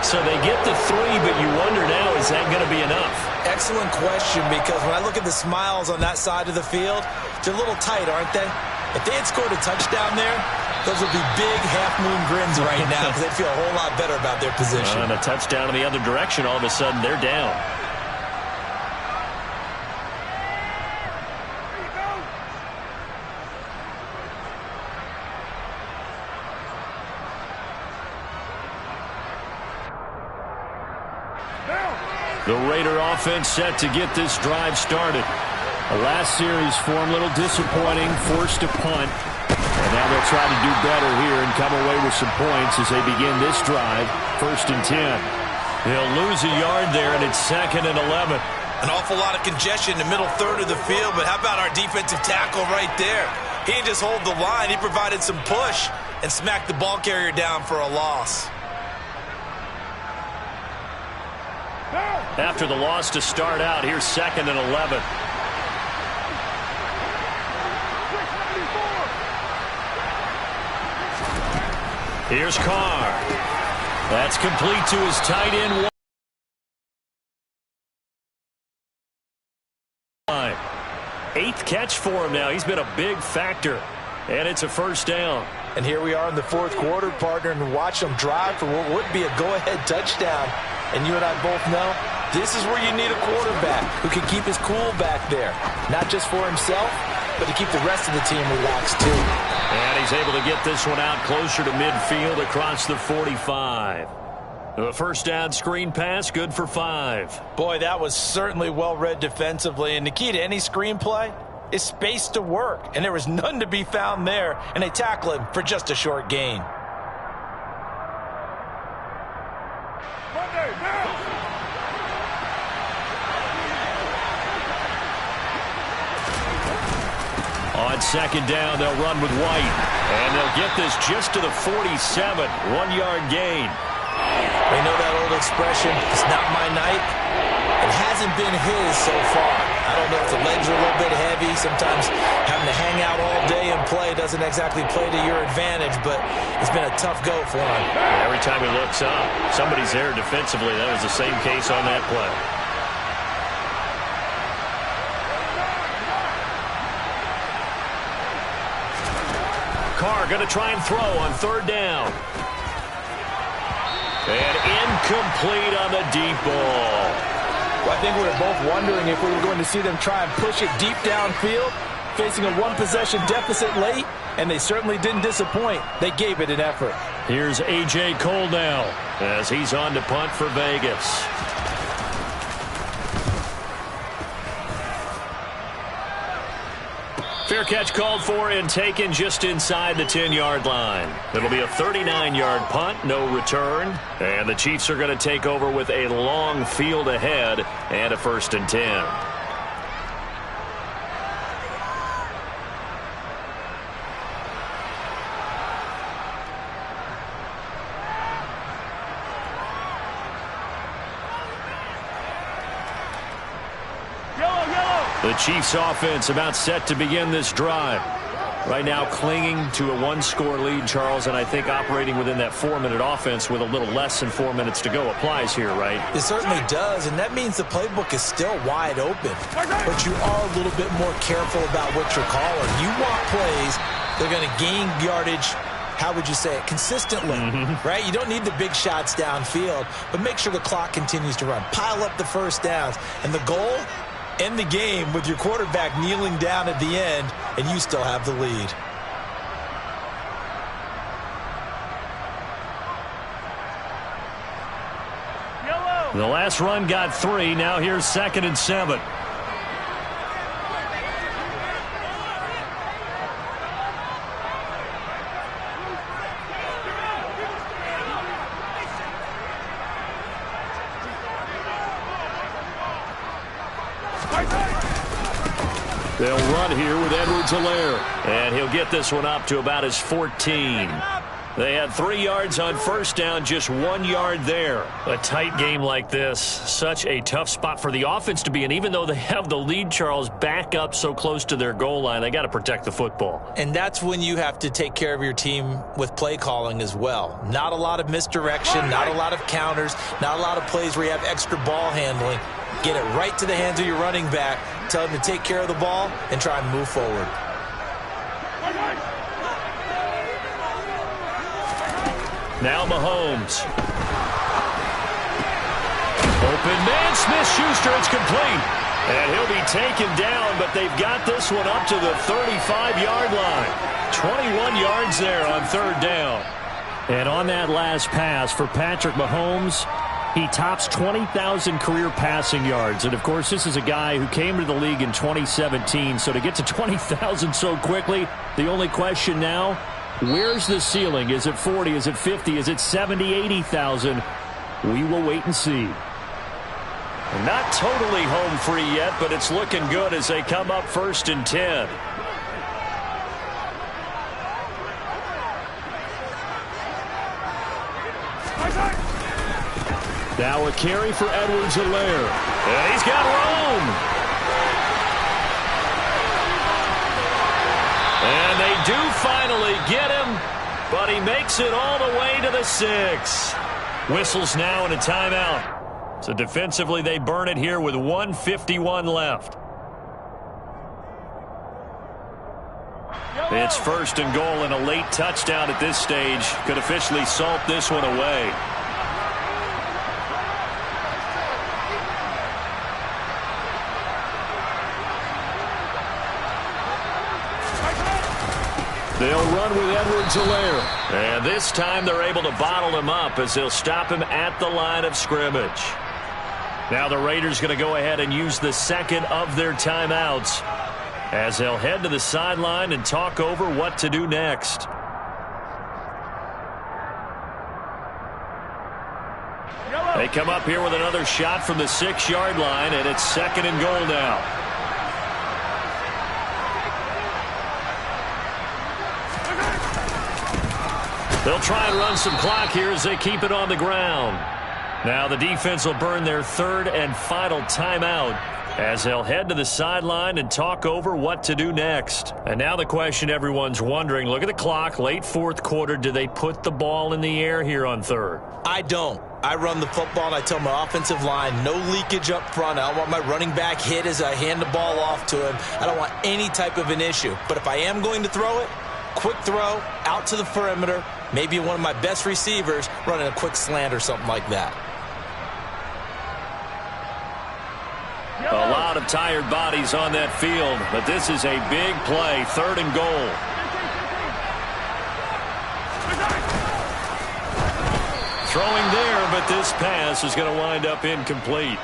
So they get the 3, but you wonder now, is that going to be enough? Excellent question, because when I look at the smiles on that side of the field, they're a little tight, aren't they? If they had scored a touchdown there, those would be big half-moon grins right now because they'd feel a whole lot better about their position. And a touchdown in the other direction, all of a sudden they're down. The Raider offense set to get this drive started. The last series for them, a little disappointing, forced a punt. And now they'll try to do better here and come away with some points as they begin this drive, 1st and 10. They'll lose a yard there, and it's 2nd and 11. An awful lot of congestion in the middle third of the field, but how about our defensive tackle right there? He didn't just hold the line, he provided some push and smacked the ball carrier down for a loss. After the loss to start out, here's 2nd and 11. Here's Carr. That's complete to his tight end. 8th catch for him now. He's been a big factor. And it's a first down. And here we are in the 4th quarter, partner, and watch them drive for what would be a go-ahead touchdown. And you and I both know this is where you need a quarterback who can keep his cool back there. Not just for himself, but to keep the rest of the team relaxed too. And he's able to get this one out closer to midfield across the 45. The first down screen pass, good for 5. Boy, that was certainly well read defensively. And the key to any screen play is space to work. And there was none to be found there. And they tackle him for just a short gain. On 2nd down, they'll run with White. And they'll get this just to the 47. 1-yard gain. We know that old expression, it's not my night. It hasn't been his so far. I don't know if the legs are a little bit heavy. Sometimes having to hang out all day and play doesn't exactly play to your advantage, but it's been a tough go for him. Every time he looks up, somebody's there defensively. That was the same case on that play. Carr going to try and throw on 3rd down. And incomplete on the deep ball. Well, I think we were both wondering if we were going to see them try and push it deep downfield, facing a 1-possession deficit late, and they certainly didn't disappoint. They gave it an effort. Here's A.J. Cole now as he's on to punt for Vegas. Fair catch called for and taken just inside the 10-yard line. It'll be a 39-yard punt, no return. And the Chiefs are going to take over with a long field ahead and a 1st and 10. The Chiefs offense about set to begin this drive. Right now clinging to a one-score lead, Charles, and I think operating within that 4-minute offense with a little less than 4 minutes to go applies here, right? It certainly does, and that means the playbook is still wide open. But you are a little bit more careful about what you're calling. You want plays that are going to gain yardage, how would you say it, consistently, right? You don't need the big shots downfield, but make sure the clock continues to run. Pile up the first downs, and the goal, end the game with your quarterback kneeling down at the end, and you still have the lead. The last run got 3. Now here's 2nd and 7. They'll run here with Edwards-Helaire. And he'll get this one up to about his 14. They had 3 yards on first down, just 1 yard there. A tight game like this, such a tough spot for the offense to be in. Even though they have the lead, Charles, back up so close to their goal line, they got to protect the football. And that's when you have to take care of your team with play calling as well. Not a lot of misdirection, not a lot of counters, not a lot of plays where you have extra ball handling. Get it right to the hands of your running back, tell him to take care of the ball, and try and move forward. Now Mahomes. Open man, Smith-Schuster, it's complete. And he'll be taken down, but they've got this one up to the 35-yard line. 21 yards there on 3rd down. And on that last pass for Patrick Mahomes, he tops 20,000 career passing yards. And, of course, this is a guy who came to the league in 2017. So to get to 20,000 so quickly, the only question now, where's the ceiling? Is it 40? Is it 50? Is it 70, 80,000? We will wait and see. Not totally home free yet, but it's looking good as they come up 1st and 10. Now a carry for Edwards-Helaire. And he's got room. And they do finally get him, but he makes it all the way to the 6. Whistles now and a timeout. So defensively they burn it here with 1:51 left. It's 1st and goal, and a late touchdown at this stage could officially salt this one away. They'll run with Edwards-Helaire. And this time they're able to bottle him up as they'll stop him at the line of scrimmage. Now the Raiders going to go ahead and use the 2nd of their timeouts as they'll head to the sideline and talk over what to do next. They come up here with another shot from the 6-yard line, and it's 2nd and goal now. They'll try and run some clock here as they keep it on the ground. Now the defense will burn their 3rd and final timeout as they'll head to the sideline and talk over what to do next. And now the question everyone's wondering, look at the clock, late 4th quarter, do they put the ball in the air here on 3rd? I don't. I run the football and I tell my offensive line, no leakage up front. I don't want my running back hit as I hand the ball off to him. I don't want any type of an issue. But if I am going to throw it, quick throw out to the perimeter, maybe one of my best receivers running a quick slant or something like that. A lot of tired bodies on that field, but this is a big play, 3rd and goal. Throwing there, but this pass is going to wind up incomplete.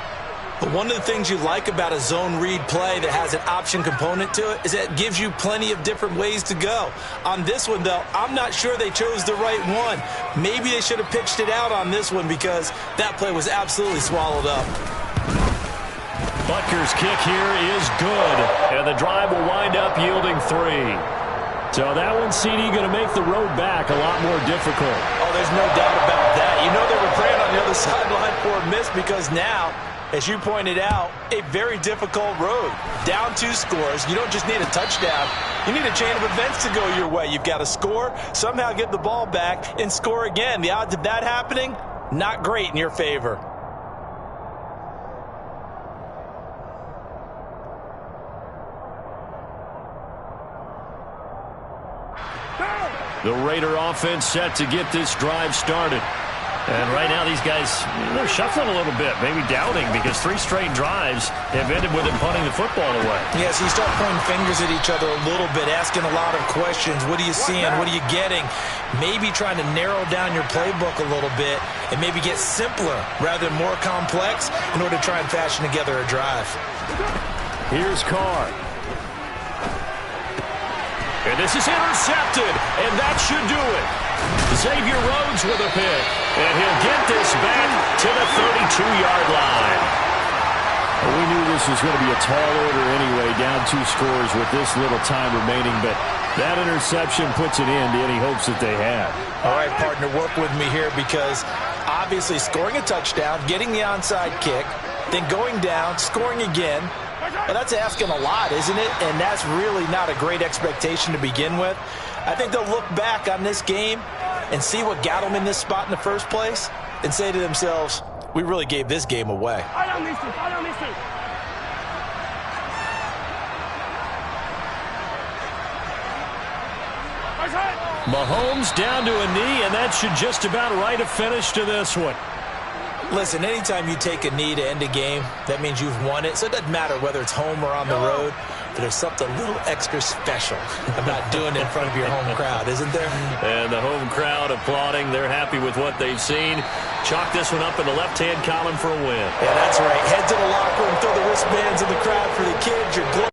But one of the things you like about a zone read play that has an option component to it is that it gives you plenty of different ways to go. On this one, though, I'm not sure they chose the right one. Maybe they should have pitched it out on this one because that play was absolutely swallowed up. Butker's kick here is good, and the drive will wind up yielding 3. So that one, CD, going to make the road back a lot more difficult. Oh, there's no doubt about that. You know they were praying on the other sideline for a miss because now As you pointed out, a very difficult road. Down 2 scores. You don't just need a touchdown. You need a chain of events to go your way. You've got to score, somehow get the ball back, and score again. The odds of that happening, not great in your favor. The Raider offense set to get this drive started. And right now these guys, they're shuffling a little bit, maybe doubting, because 3 straight drives have ended with them punting the football away. Yes, you start pointing fingers at each other a little bit, asking a lot of questions. What are you seeing? What are you getting? Maybe trying to narrow down your playbook a little bit and maybe get simpler rather than more complex in order to try and fashion together a drive. Here's Carr. And this is intercepted, and that should do it. Xavier Rhodes with a pick, and he'll get this back to the 32-yard line. Well, we knew this was going to be a tall order anyway, down 2 scores with this little time remaining, but that interception puts an end to any hopes that they had. All right, partner, work with me here because obviously scoring a touchdown, getting the onside kick, then going down, scoring again, well, that's asking a lot, isn't it? And that's really not a great expectation to begin with. I think they'll look back on this game and see what got them in this spot in the first place and say to themselves, we really gave this game away. Mahomes down to a knee, and that should just about write a finish to this one. Listen, anytime you take a knee to end a game, that means you've won it. So it doesn't matter whether it's home or on the road, but there's something a little extra special about doing it in front of your home crowd, isn't there? And the home crowd applauding. They're happy with what they've seen. Chalk this one up in the left-hand column for a win. Yeah, that's right. Head to the locker room, throw the wristbands in the crowd for the kids. Your